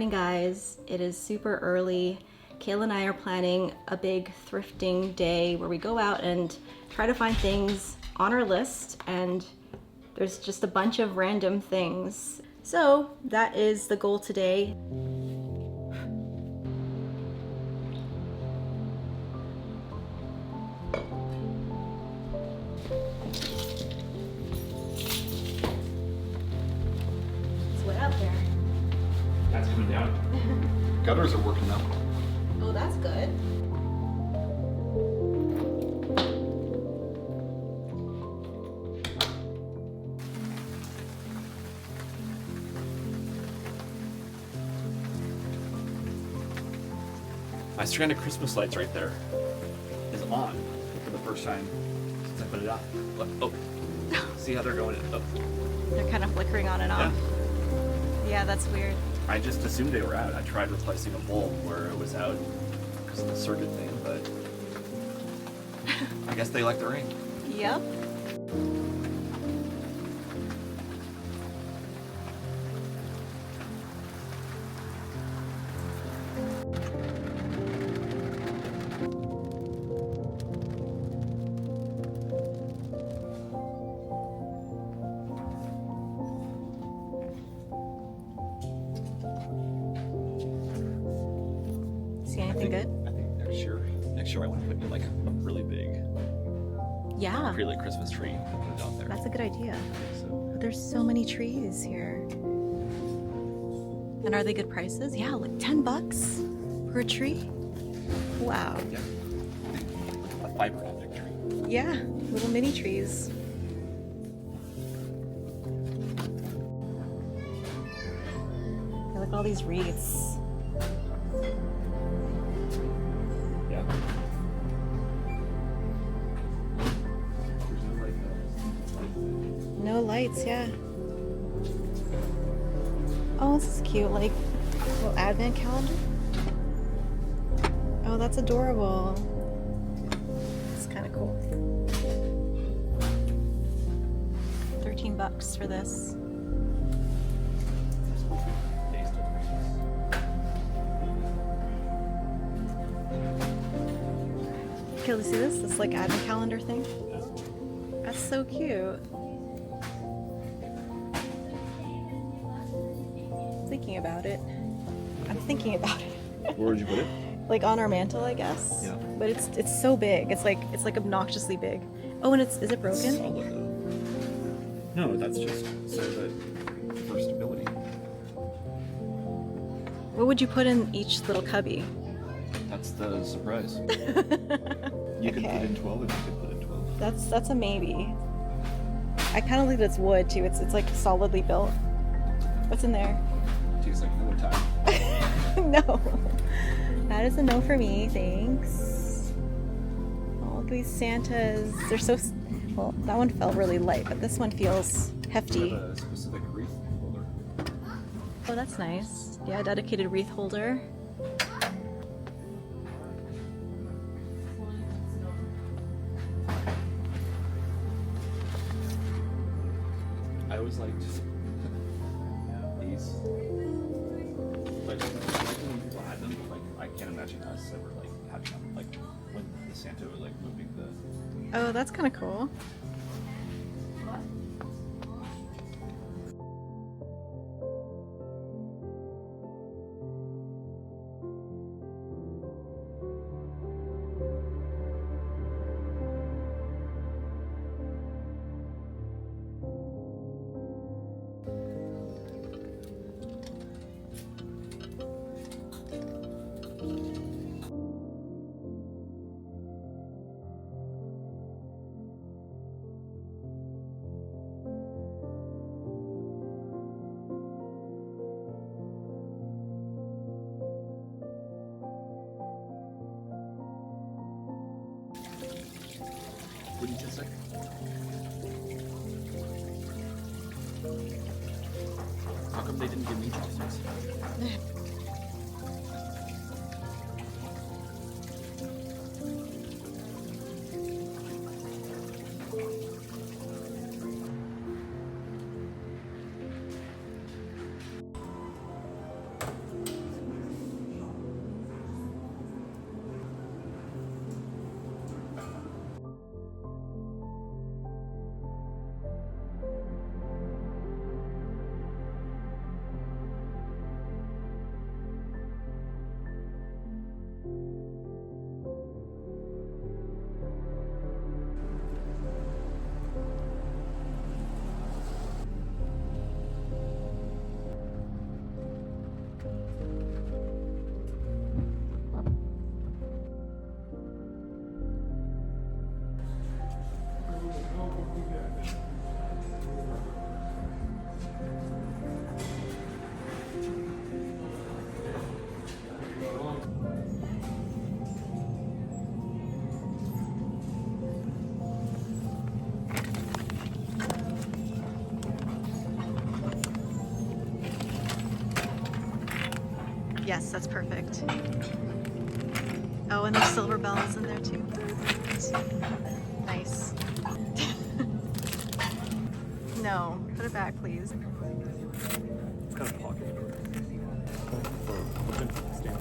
morning, guys. It is super early. Kayla and I are planning a big thrifting day where we go out and try to find things on our list, and there's just a bunch of random things. So that is the goal today. It's wet out there. That's coming down. Gutters are working now. Oh, that's good. My strand of Christmas lights right there is on for the first time since I put it up. Look, oh, see how they're going? Oh. They're kind of flickering on and off. Yeah, that's weird. I just assumed they were out. I tried replacing a bulb where it was out because of the circuit thing, but I guess they like the rain. Yep. See anything good? I think next year I want to put in like a really big Yeah. acrylic Christmas tree and put it out there. That's a good idea. So, There's so many trees here. And are they good prices? Yeah, like $10 for a tree. Wow. yeah, a fiber optic tree. Yeah, little mini trees. I like all these wreaths. Yeah. There's no light though. No lights, yeah. Oh, this is cute, like a little advent calendar. Oh, that's adorable. It's kind of cool. $13 for this. Days till Christmas. Can you see this? This like advent calendar thing. That's so cute. Thinking about it. I'm thinking about it. Where would you put it? Like on our mantle, I guess. Yeah. But it's so big. It's like obnoxiously big. Oh, and is it broken? Solid though. No, that's just so that for stability. What would you put in each little cubby? That's the surprise. You could put Okay. in 12 and you could put in 12. That's a maybe. I kind of believe it's wood too. It's like solidly built. What's in there? Tastes like another time. No. That is a no for me, thanks. Oh, look at these Santas. They're so... Well, that one felt really light, but this one feels Do hefty. you have a specific wreath holder? Oh, that's nice. Yeah, dedicated wreath holder. I always liked these. Like when people had them, like I can't imagine us ever like having them. Like when the Santa was like moving the. Oh, that's kind of cool. What did you just say? How come they didn't give me chopsticks? Yes, that's perfect. Oh, and there's silver bells in there too. Nice. No, put it back, please. It's kind of pocket for open stand.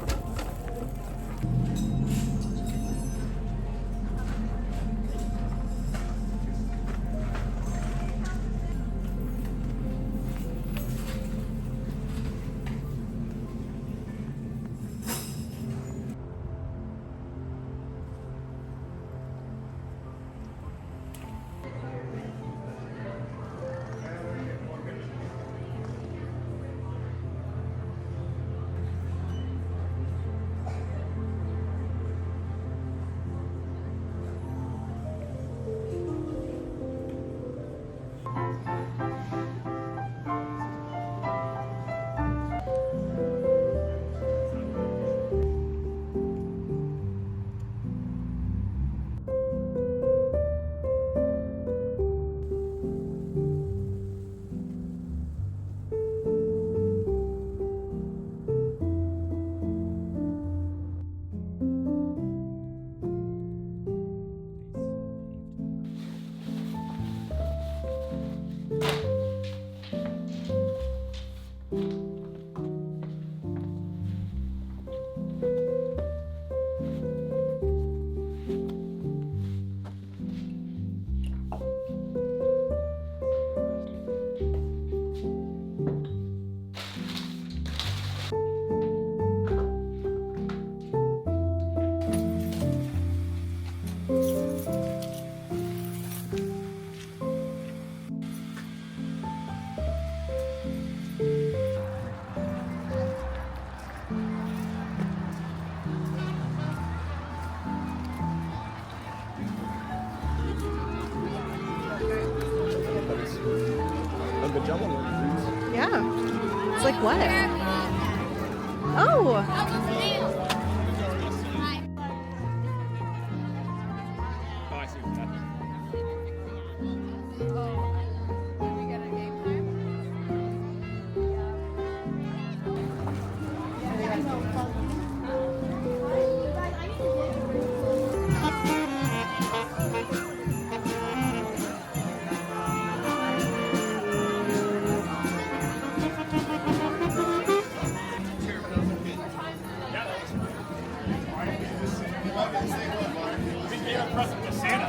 A good job on that. Yeah. It's like what? Oh! Oh, I see what that is. Present to Santa.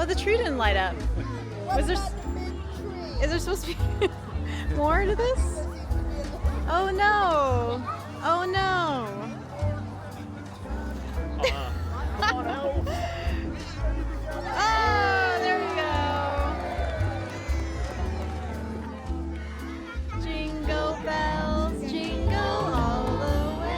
The tree didn't light up. Was there? Is there supposed to be more to this? Oh no! Oh no! Oh no! Oh, there we go. Jingle bells, jingle all the way.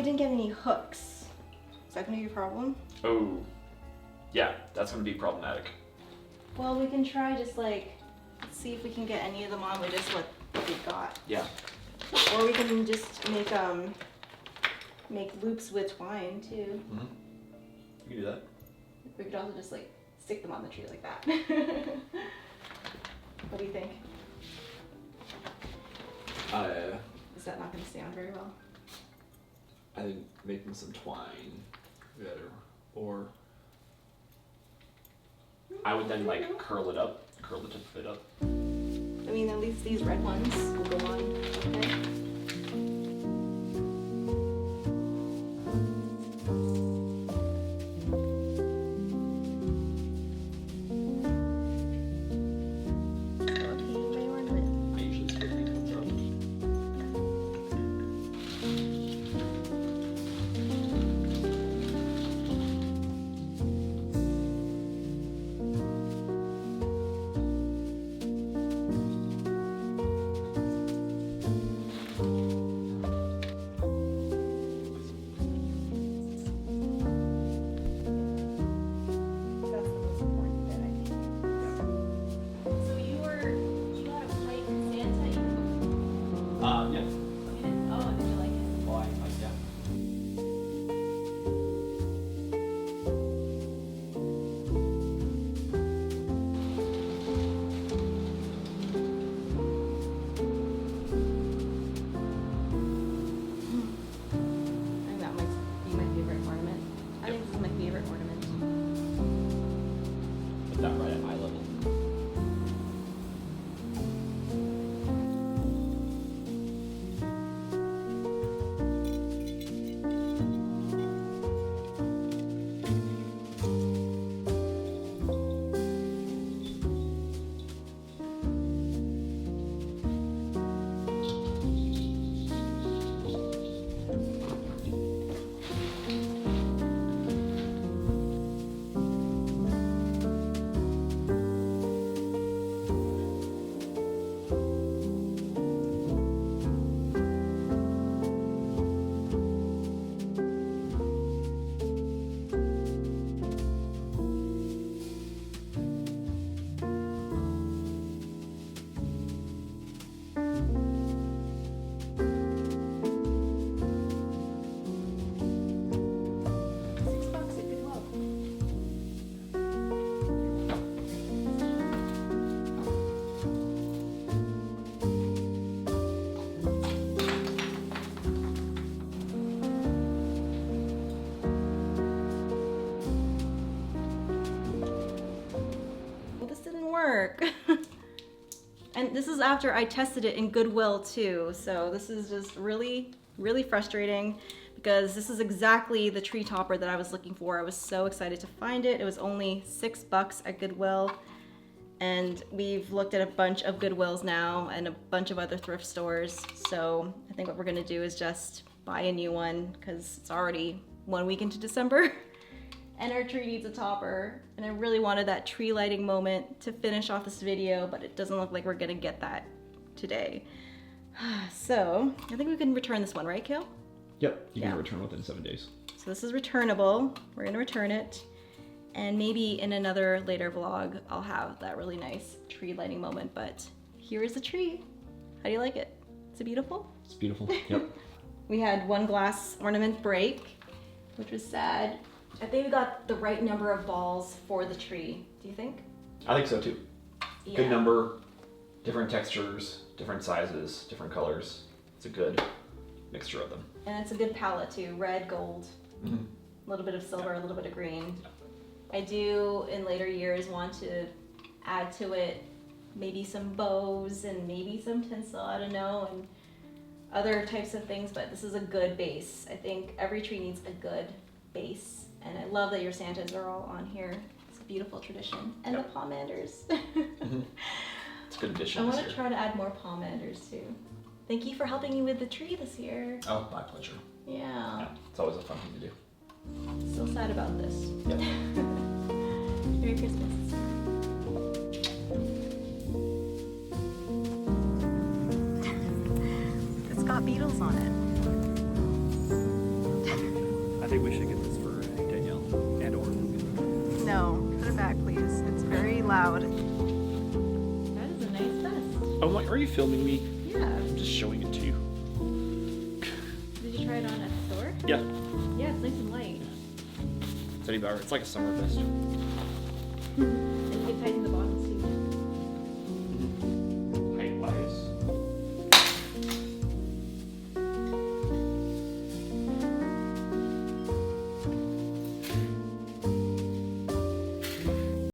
we didn't get any hooks. Is that gonna be a problem? Oh, yeah, that's gonna be problematic. Well, we can try just like, see if we can get any of them on with just what we got. Yeah. Or we can just make loops with twine too. Mm-hmm. You can do that. We could also just like stick them on the tree like that. What do you think? Is that not going to stay on very well? I think making some twine better, or I would then like curl the tip of it up. I mean, at least these red ones will go on. Okay. I usually split these ones up. That's the most important bit, I think. So you had a pipe Santa. Yeah. Oh, did you like it? Well, yeah. I think that might be my favorite ornament. I think this is my favorite ornament. Put that right at eye level. $6 at Goodwill. Well, this didn't work. And this is after I tested it in Goodwill too. So this is just really, really frustrating because this is exactly the tree topper that I was looking for. I was so excited to find it. It was only $6 at Goodwill. And we've looked at a bunch of Goodwills now and a bunch of other thrift stores. So I think what we're gonna do is just buy a new one because it's already 1 week into December. And our tree needs a topper. And I really wanted that tree lighting moment to finish off this video, but it doesn't look like we're gonna get that today. So I think we can return this one, right, Kale? Yep. You Yeah. can return within 7 days. So this is returnable. We're gonna return it. And maybe in another later vlog, I'll have that really nice tree lighting moment, but here is the tree. How do you like it? Is it beautiful? It's beautiful. Yep. We had one glass ornament break, which was sad. I think we got the right number of balls for the tree. Do you think? I think so too. Yeah. Good number, different textures, different sizes, different colors. It's a good mixture of them. And it's a good palette too. Red, gold, Mm-hmm. a little bit of silver, a little bit of green. I do, in later years, want to add to it maybe some bows and maybe some tinsel, I don't know, and other types of things, but this is a good base. I think every tree needs a good base, and I love that your Santas are all on here. It's a beautiful tradition. And Yep. the Pomanders. Mm-hmm. It's a good addition I this want to year. try to add more Pomanders too. Thank you for helping me with the tree this year. Oh, my pleasure. Yeah. Yeah, it's always a fun thing to do. So sad about this. Yep. Merry Christmas. It's got beetles on it. loud. That is a nice vest. Oh my, are you filming me? Yeah. I'm just showing it to you. Did you try it on at the store? Yeah. Yeah, it's nice and light. Teddy Bauer. It's like a summer vest. And you can tighten the bottoms